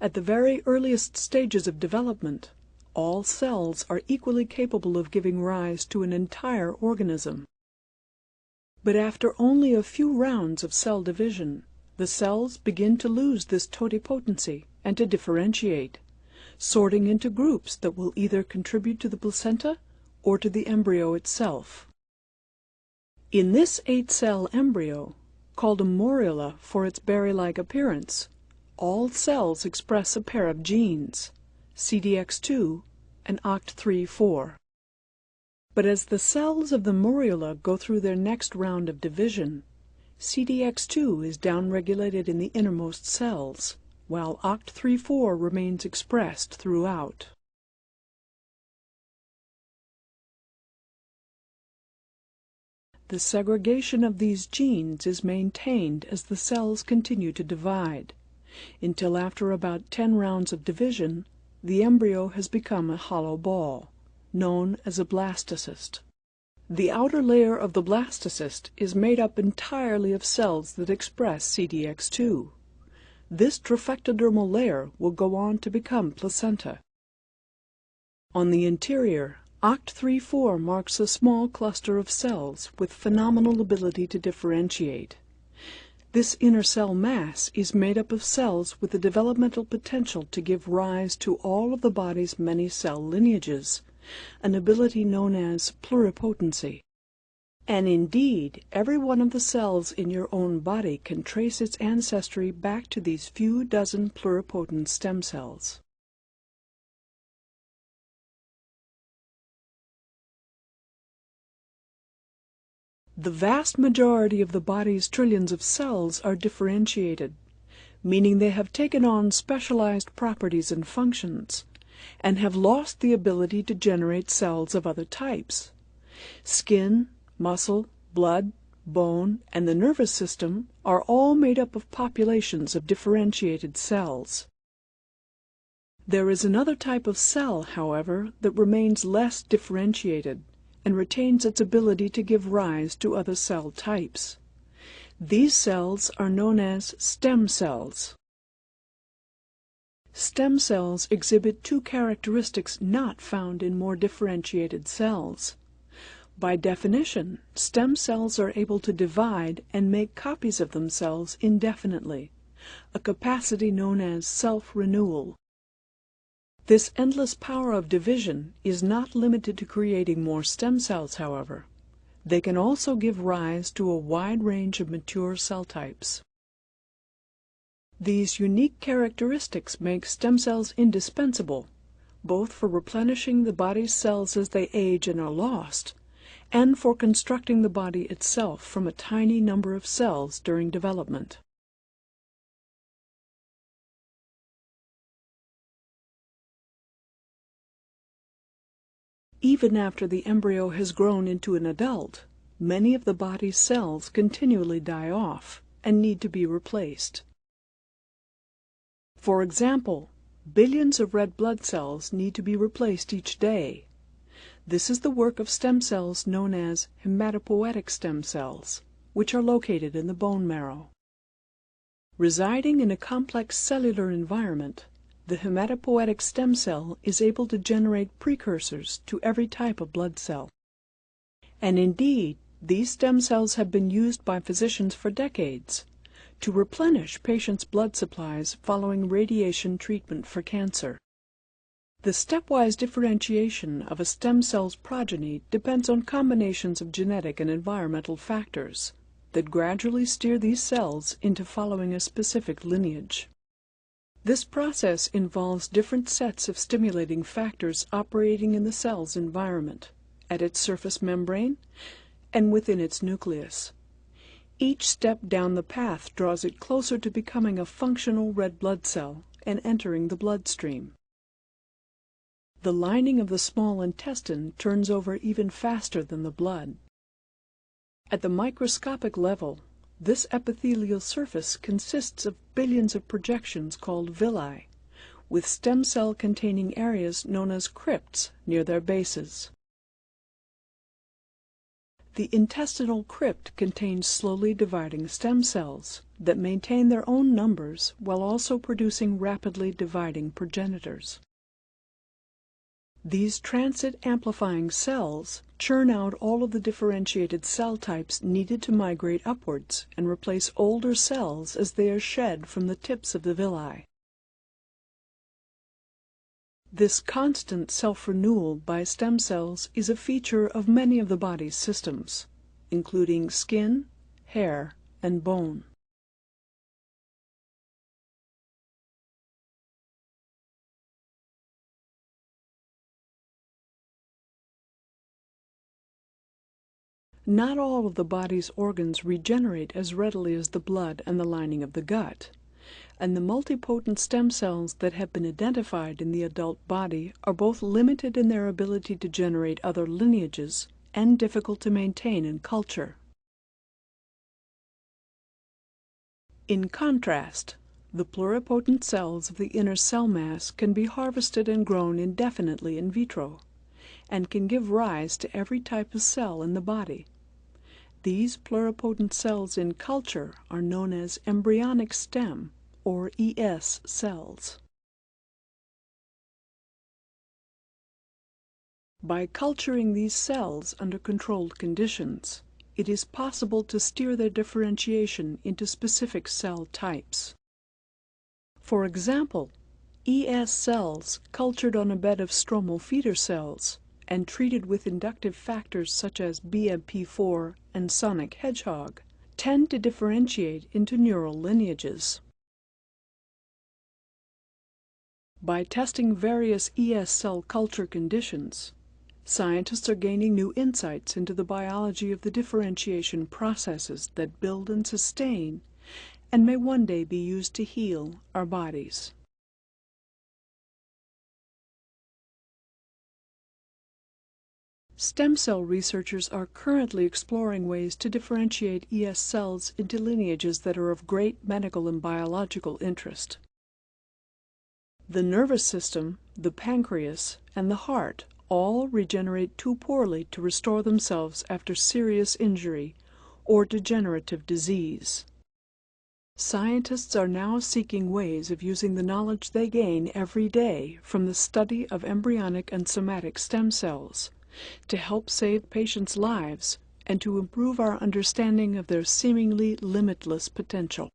At the very earliest stages of development, all cells are equally capable of giving rise to an entire organism. But after only a few rounds of cell division, the cells begin to lose this totipotency and to differentiate, sorting into groups that will either contribute to the placenta or to the embryo itself. In this 8-cell embryo, called a morula for its berry-like appearance, all cells express a pair of genes, CDX2 and OCT3/4. But as the cells of the morula go through their next round of division, CDX2 is downregulated in the innermost cells, while OCT3/4 remains expressed throughout. The segregation of these genes is maintained as the cells continue to divide, until after about 10 rounds of division, the embryo has become a hollow ball, known as a blastocyst. The outer layer of the blastocyst is made up entirely of cells that express CDX2. This trophectodermal layer will go on to become placenta. On the interior, OCT3/4 marks a small cluster of cells with phenomenal ability to differentiate. This inner cell mass is made up of cells with the developmental potential to give rise to all of the body's many cell lineages, an ability known as pluripotency. And indeed, every one of the cells in your own body can trace its ancestry back to these few dozen pluripotent stem cells. The vast majority of the body's trillions of cells are differentiated, meaning they have taken on specialized properties and functions, and have lost the ability to generate cells of other types. Skin, muscle, blood, bone, and the nervous system are all made up of populations of differentiated cells. There is another type of cell, however, that remains less differentiated and retains its ability to give rise to other cell types. These cells are known as stem cells. Stem cells exhibit two characteristics not found in more differentiated cells. By definition, stem cells are able to divide and make copies of themselves indefinitely, a capacity known as self-renewal. This endless power of division is not limited to creating more stem cells, however. They can also give rise to a wide range of mature cell types. These unique characteristics make stem cells indispensable, both for replenishing the body's cells as they age and are lost, and for constructing the body itself from a tiny number of cells during development. Even after the embryo has grown into an adult, many of the body's cells continually die off and need to be replaced. For example, billions of red blood cells need to be replaced each day. This is the work of stem cells known as hematopoietic stem cells, which are located in the bone marrow. Residing in a complex cellular environment, the hematopoietic stem cell is able to generate precursors to every type of blood cell. And indeed, these stem cells have been used by physicians for decades to replenish patients' blood supplies following radiation treatment for cancer. The stepwise differentiation of a stem cell's progeny depends on combinations of genetic and environmental factors that gradually steer these cells into following a specific lineage. This process involves different sets of stimulating factors operating in the cell's environment, at its surface membrane, and within its nucleus. Each step down the path draws it closer to becoming a functional red blood cell and entering the bloodstream. The lining of the small intestine turns over even faster than the blood. At the microscopic level, this epithelial surface consists of billions of projections called villi, with stem cell-containing areas known as crypts near their bases. The intestinal crypt contains slowly dividing stem cells that maintain their own numbers while also producing rapidly dividing progenitors. These transit-amplifying cells churn out all of the differentiated cell types needed to migrate upwards and replace older cells as they are shed from the tips of the villi. This constant self-renewal by stem cells is a feature of many of the body's systems, including skin, hair, and bone. Not all of the body's organs regenerate as readily as the blood and the lining of the gut, and the multipotent stem cells that have been identified in the adult body are both limited in their ability to generate other lineages and difficult to maintain in culture. In contrast, the pluripotent cells of the inner cell mass can be harvested and grown indefinitely in vitro, and can give rise to every type of cell in the body. These pluripotent cells in culture are known as embryonic stem, or ES cells. By culturing these cells under controlled conditions, it is possible to steer their differentiation into specific cell types. For example, ES cells cultured on a bed of stromal feeder cells and treated with inductive factors such as BMP4 and sonic hedgehog tend to differentiate into neural lineages. By testing various ES cell culture conditions, scientists are gaining new insights into the biology of the differentiation processes that build and sustain and may one day be used to heal our bodies. Stem cell researchers are currently exploring ways to differentiate ES cells into lineages that are of great medical and biological interest. The nervous system, the pancreas, and the heart all regenerate too poorly to restore themselves after serious injury or degenerative disease. Scientists are now seeking ways of using the knowledge they gain every day from the study of embryonic and somatic stem cells to help save patients' lives and to improve our understanding of their seemingly limitless potential.